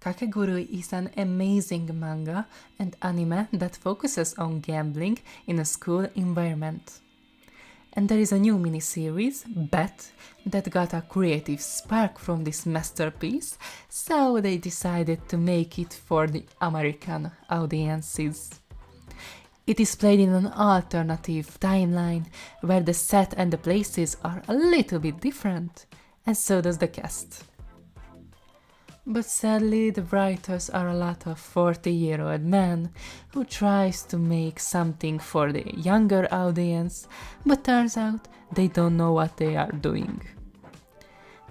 Kakegurui is an amazing manga and anime that focuses on gambling in a school environment. And there is a new miniseries, Bet, that got a creative spark from this masterpiece, so they decided to make it for the American audiences. It is played in an alternative timeline, where the set and the places are a little bit different, and so does the cast. But sadly, the writers are a lot of 40-year-old men who tries to make something for the younger audience, but turns out they don't know what they are doing.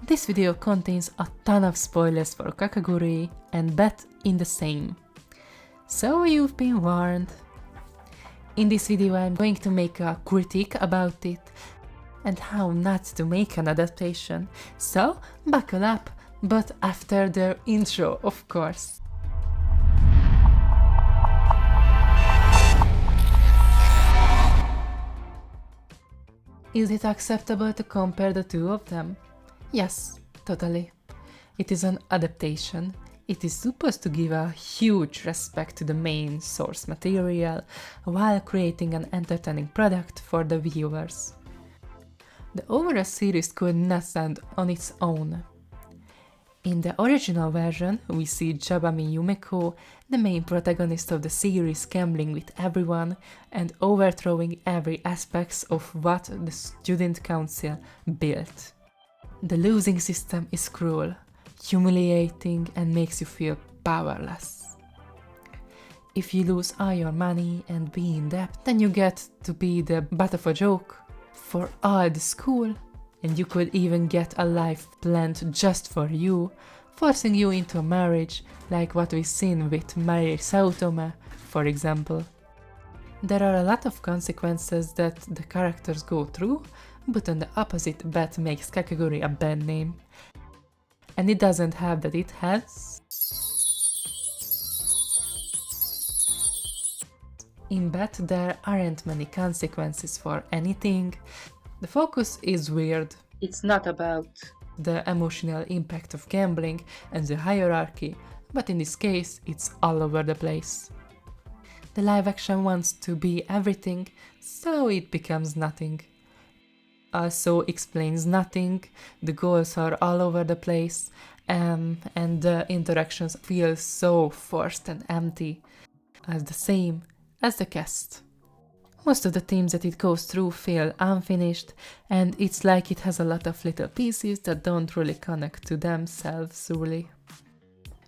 This video contains a ton of spoilers for Kakegurui and Bet in the same. So you've been warned. In this video I'm going to make a critique about it and how not to make an adaptation, so buckle up, but after the intro, of course. Is it acceptable to compare the two of them? Yes, totally. It is an adaptation. It is supposed to give a huge respect to the main source material while creating an entertaining product for the viewers. The overall series could not stand on its own. In the original version, we see Jabami Yumeko, the main protagonist of the series, gambling with everyone and overthrowing every aspect of what the student council built. The losing system is cruel, humiliating, and makes you feel powerless. If you lose all your money and be in debt, then you get to be the butt of a joke for all the school. And you could even get a life planned just for you, forcing you into a marriage, like what we've seen with Mari Saotome, for example. There are a lot of consequences that the characters go through, but on the opposite, Bet makes Kakegurui a bad name. And it doesn't help that it has... In Bet, there aren't many consequences for anything. The focus is weird. It's not about the emotional impact of gambling and the hierarchy, but in this case, it's all over the place. The live action wants to be everything, so it becomes nothing. Also explains nothing, the goals are all over the place, and the interactions feel so forced and empty, as the same as the cast. Most of the themes that it goes through feel unfinished, and it's like it has a lot of little pieces that don't really connect to themselves really.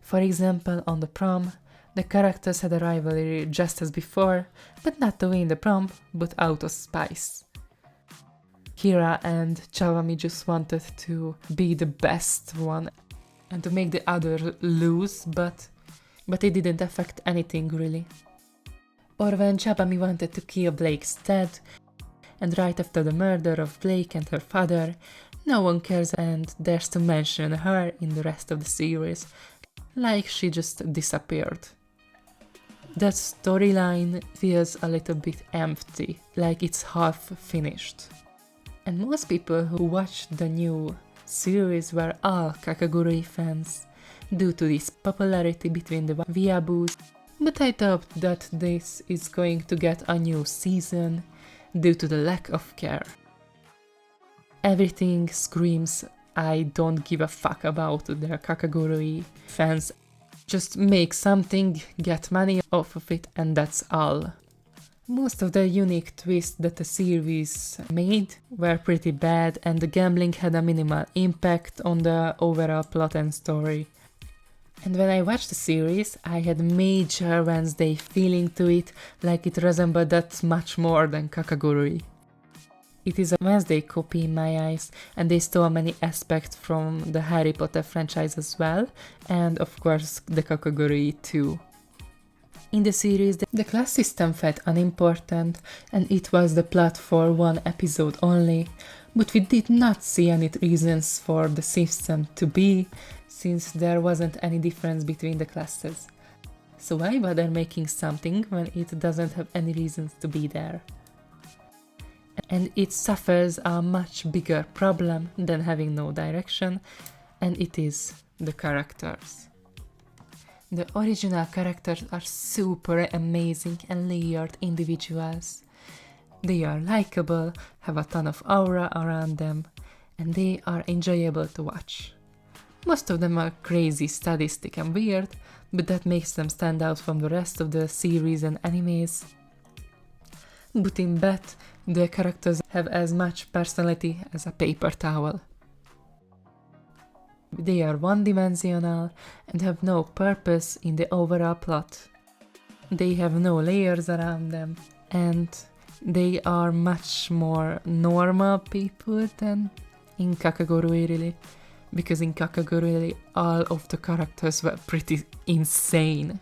For example, on the prom, the characters had a rivalry just as before, but not to win the prom, but out of spice. Kira and Jabami just wanted to be the best one and to make the other lose, but it didn't affect anything really. Or when Jabami wanted to kill Blake's dad, and right after the murder of Blake and her father, no one cares and dares to mention her in the rest of the series, like she just disappeared. That storyline feels a little bit empty, like it's half finished. And most people who watched the new series were all Kakegurui fans, due to this popularity between the weeaboos. But I thought that this is going to get a new season due to the lack of care. Everything screams, I don't give a fuck about the Kakegurui fans. Just make something, get money off of it, and that's all. Most of the unique twists that the series made were pretty bad, and the gambling had a minimal impact on the overall plot and story. And when I watched the series, I had major Wednesday feeling to it, like it resembled that much more than Kakegurui. It is a Wednesday copy in my eyes, and they stole many aspects from the Harry Potter franchise as well, and of course the Kakegurui too. In the series, the class system felt unimportant, and it was the plot for one episode only, but we did not see any reasons for the system to be, since there wasn't any difference between the classes. So why bother making something when it doesn't have any reasons to be there? And it suffers a much bigger problem than having no direction, and it is the characters. The original characters are super amazing and layered individuals. They are likable, have a ton of aura around them, and they are enjoyable to watch. Most of them are crazy, sadistic and weird, but that makes them stand out from the rest of the series and animes. But in Bet, the characters have as much personality as a paper towel. They are one-dimensional and have no purpose in the overall plot. They have no layers around them, and they are much more normal people than in Kakegurui, really. Because in Kakegurui, all of the characters were pretty insane.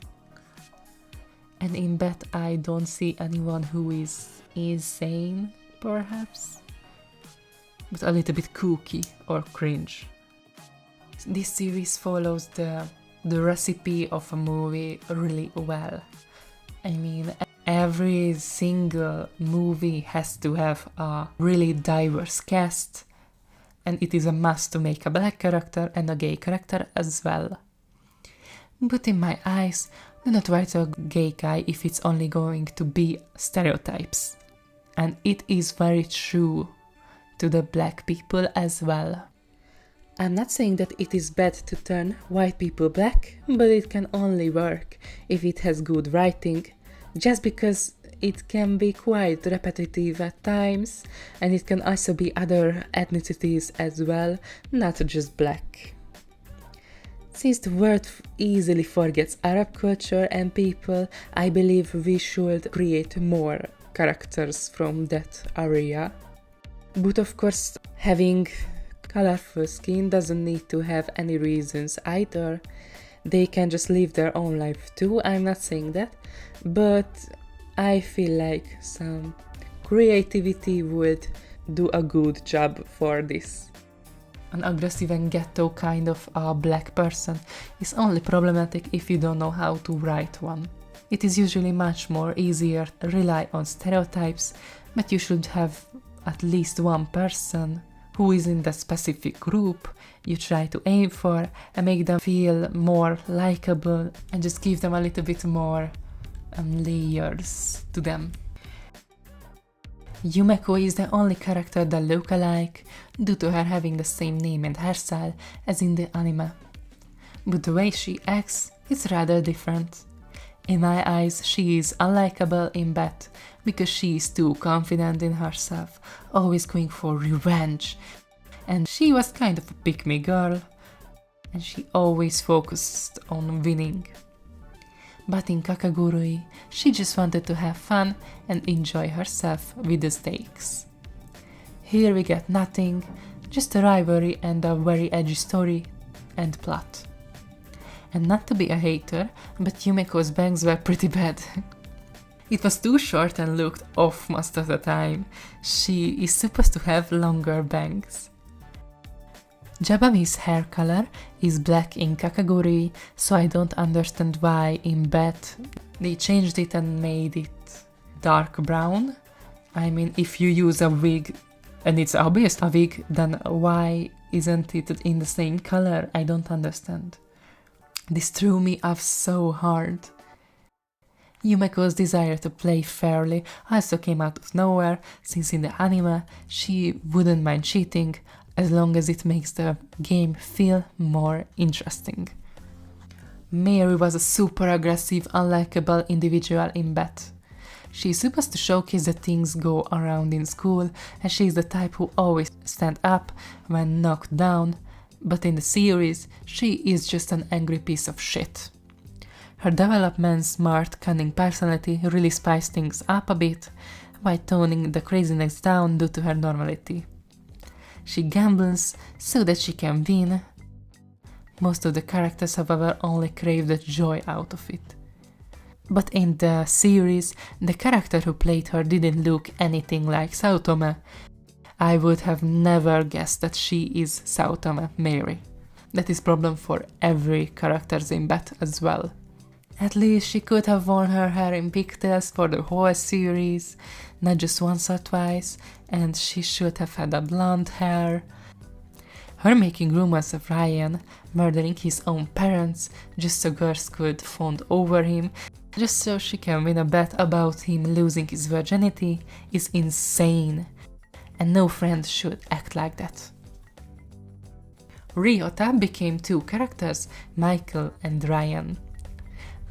And in Bet, I don't see anyone who is insane, perhaps, but a little bit kooky or cringe. This series follows the recipe of a movie really well. I mean, every single movie has to have a really diverse cast, and it is a must to make a black character and a gay character as well. But in my eyes, do not write a gay guy if it's only going to be stereotypes. And it is very true to the black people as well. I'm not saying that it is bad to turn white people black, but it can only work if it has good writing, just because it can be quite repetitive at times, and it can also be other ethnicities as well, not just black. Since the world easily forgets Arab culture and people, I believe we should create more characters from that area. But of course, having colorful skin doesn't need to have any reasons either. They can just live their own life too, I'm not saying that, but I feel like some creativity would do a good job for this. An aggressive and ghetto kind of a black person is only problematic if you don't know how to write one. It is usually much more easier to rely on stereotypes, but you should have at least one person who is in the specific group you try to aim for and make them feel more likable and just give them a little bit more layers to them. Yumeko is the only character that look alike due to her having the same name and hairstyle as in the anime. But the way she acts is rather different. In my eyes, she is unlikable in Bet because she is too confident in herself, always going for revenge. And she was kind of a pick-me girl, and she always focused on winning. But in Kakegurui, she just wanted to have fun and enjoy herself with the stakes. Here we get nothing, just a rivalry and a very edgy story and plot. And not to be a hater, but Yumeko's bangs were pretty bad. It was too short and looked off most of the time. She is supposed to have longer bangs. Jabami's hair color is black in Kakegurui, so I don't understand why in Bet they changed it and made it dark brown. I mean, if you use a wig and it's obvious a wig, then why isn't it in the same color? I don't understand. This threw me off so hard. Yumeko's desire to play fairly also came out of nowhere, since in the anime she wouldn't mind cheating as long as it makes the game feel more interesting. Mary was a super aggressive, unlikable individual in Bet. She's supposed to showcase that things go around in school, and she's the type who always stands up when knocked down, but in the series, she is just an angry piece of shit. Her development, smart, cunning personality really spiced things up a bit, while toning the craziness down due to her normality. She gambles so that she can win. Most of the characters, however, only crave the joy out of it. But in the series, the character who played her didn't look anything like Saotome. I would have never guessed that she is Saotome Mary. That is a problem for every character in Bet as well. At least she could have worn her hair in pigtails for the whole series, not just once or twice, and she should have had a blonde hair. Her making rumors of Ryan murdering his own parents just so girls could fawn over him, just so she can win a bet about him losing his virginity, is insane, and no friend should act like that. Ryota became two characters, Michael and Ryan.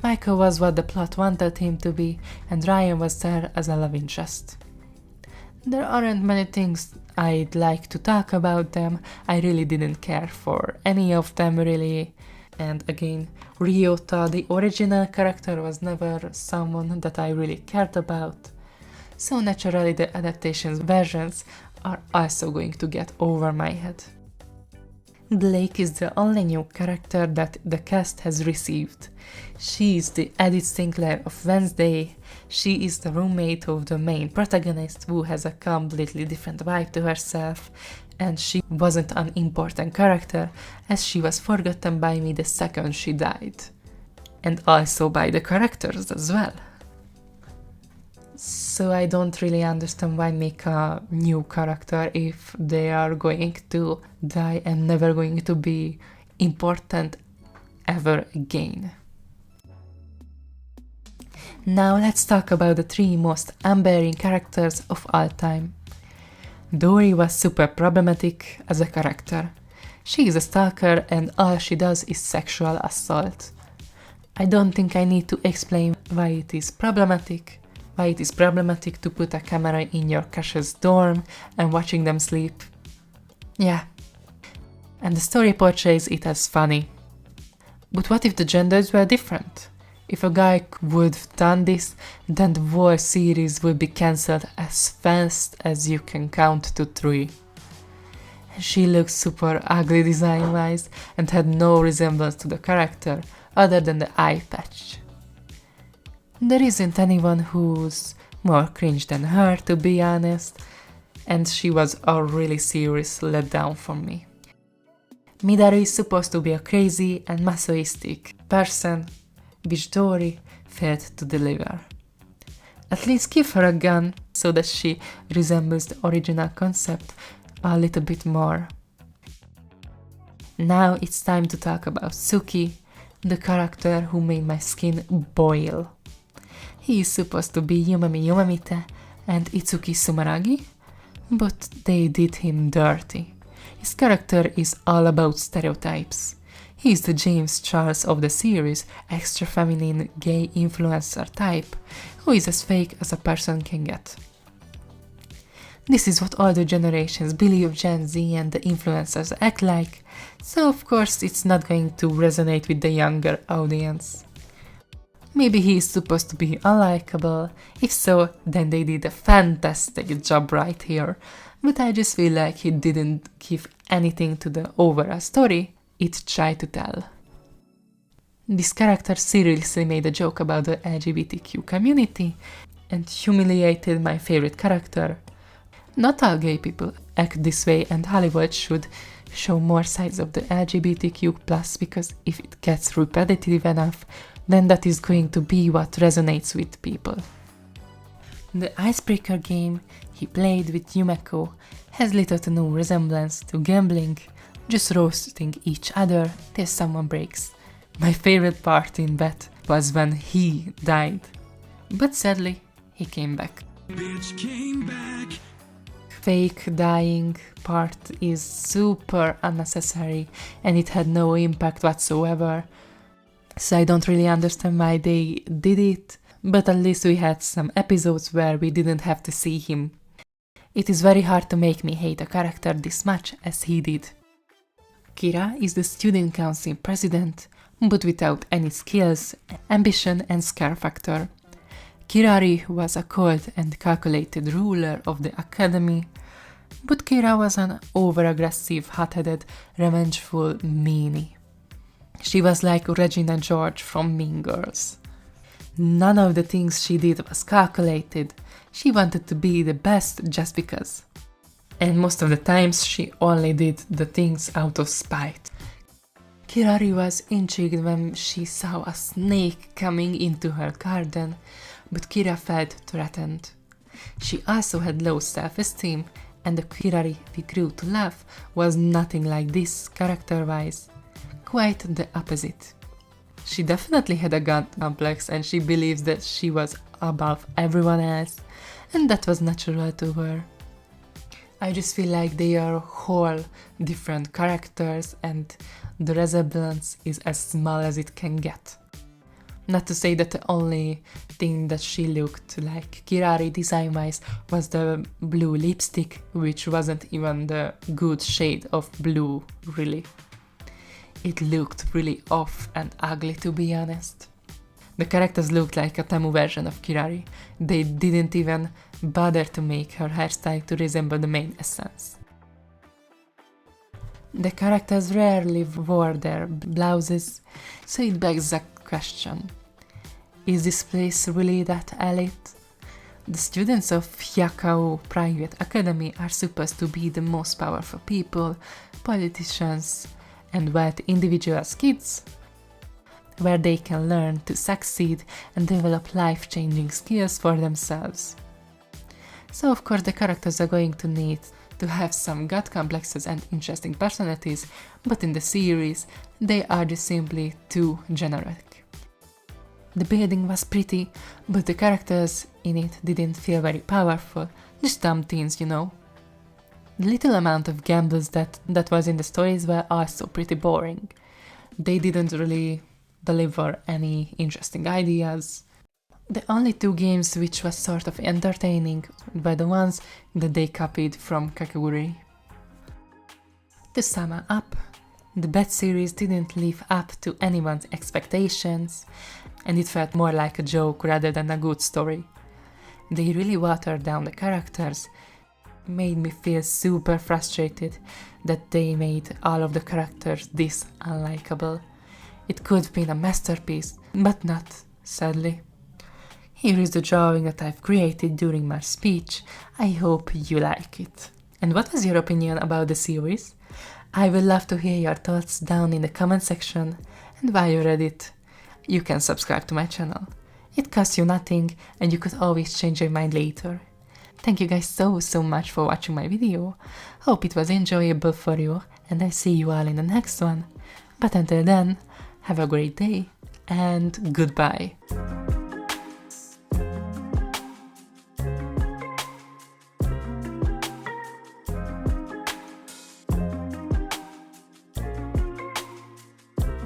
Michael was what the plot wanted him to be, and Ryan was there as a love interest. There aren't many things I'd like to talk about them. I really didn't care for any of them really. And again, Ryota, the original character, was never someone that I really cared about. So naturally the adaptations versions are also going to get over my head. Blake is the only new character that the cast has received. She is the Edith Sinclair of Wednesday. She is the roommate of the main protagonist who has a completely different vibe to herself, and she wasn't an important character as she was forgotten by me the second she died. And also by the characters as well. So I don't really understand why make a new character if they are going to die and never going to be important ever again. Now let's talk about the three most unbearing characters of all time. Dory was super problematic as a character. She is a stalker and all she does is sexual assault. I don't think I need to explain why it is problematic. Why it is problematic to put a camera in your crush's dorm and watching them sleep. Yeah. And the story portrays it as funny. But what if the genders were different? If a guy would have done this, then the whole series would be cancelled as fast as you can count to 3. She looked super ugly design-wise and had no resemblance to the character other than the eye patch. There isn't anyone who's more cringe than her, to be honest, and she was a really serious letdown for me. Midori is supposed to be a crazy and masochistic person, which Dory failed to deliver. At least give her a gun so that she resembles the original concept a little bit more. Now it's time to talk about Suki, the character who made my skin boil. He is supposed to be Yumami Yumamite and Itsuki Sumeragi, but they did him dirty. His character is all about stereotypes. He is the James Charles of the series, extra feminine gay influencer type, who is as fake as a person can get. This is what older generations believe Gen Z and the influencers act like, so of course it's not going to resonate with the younger audience. Maybe he is supposed to be unlikable. If so, then they did a fantastic job right here. But I just feel like he didn't give anything to the overall story it tried to tell. This character seriously made a joke about the LGBTQ community and humiliated my favorite character. Not all gay people act this way, and Hollywood should show more sides of the LGBTQ+, because if it gets repetitive enough, then that is going to be what resonates with people. The icebreaker game he played with Yumeko has little to no resemblance to gambling, just roasting each other till someone breaks. My favorite part in that was when he died. But sadly, he came back. Bitch came back. Fake dying part is super unnecessary and it had no impact whatsoever. So I don't really understand why they did it, but at least we had some episodes where we didn't have to see him. It is very hard to make me hate a character this much as he did. Kira is the student council president, but without any skills, ambition and scare factor. Kirari was a cold and calculated ruler of the academy, but Kira was an over-aggressive, hot-headed, revengeful meanie. She was like Regina George from Mean Girls. None of the things she did was calculated. She wanted to be the best just because. And most of the times she only did the things out of spite. Kirari was intrigued when she saw a snake coming into her garden, but Kira felt threatened. She also had low self-esteem and the Kirari we grew to love was nothing like this character-wise. Quite the opposite. She definitely had a god complex and she believes that she was above everyone else, and that was natural to her. I just feel like they are whole different characters and the resemblance is as small as it can get. Not to say that the only thing that she looked like Kirari design-wise was the blue lipstick, which wasn't even the good shade of blue, really. It looked really off and ugly, to be honest. The characters looked like a Temu version of Kirari. They didn't even bother to make her hairstyle to resemble the main essence. The characters rarely wore their blouses, so it begs the question. Is this place really that elite? The students of Hyakao Private Academy are supposed to be the most powerful people, politicians, and wealthy individuals' kids, where they can learn to succeed and develop life-changing skills for themselves. So of course the characters are going to need to have some god complexes and interesting personalities, but in the series they are just simply too generic. The building was pretty, but the characters in it didn't feel very powerful, just dumb teens, you know. The little amount of gambles that was in the stories were also pretty boring. They didn't really deliver any interesting ideas. The only two games which was sort of entertaining were the ones that they copied from Kakegurui. To sum up, the Bed series didn't live up to anyone's expectations, and it felt more like a joke rather than a good story. They really watered down the characters, made me feel super frustrated that they made all of the characters this unlikable. It could have been a masterpiece, but not, sadly. Here is the drawing that I've created during my speech. I hope you like it. And what was your opinion about the series? I would love to hear your thoughts down in the comment section, and while you're at it, you can subscribe to my channel. It costs you nothing and you could always change your mind later. Thank you guys so much for watching my video. Hope it was enjoyable for you and I see you all in the next one. But until then, have a great day and goodbye.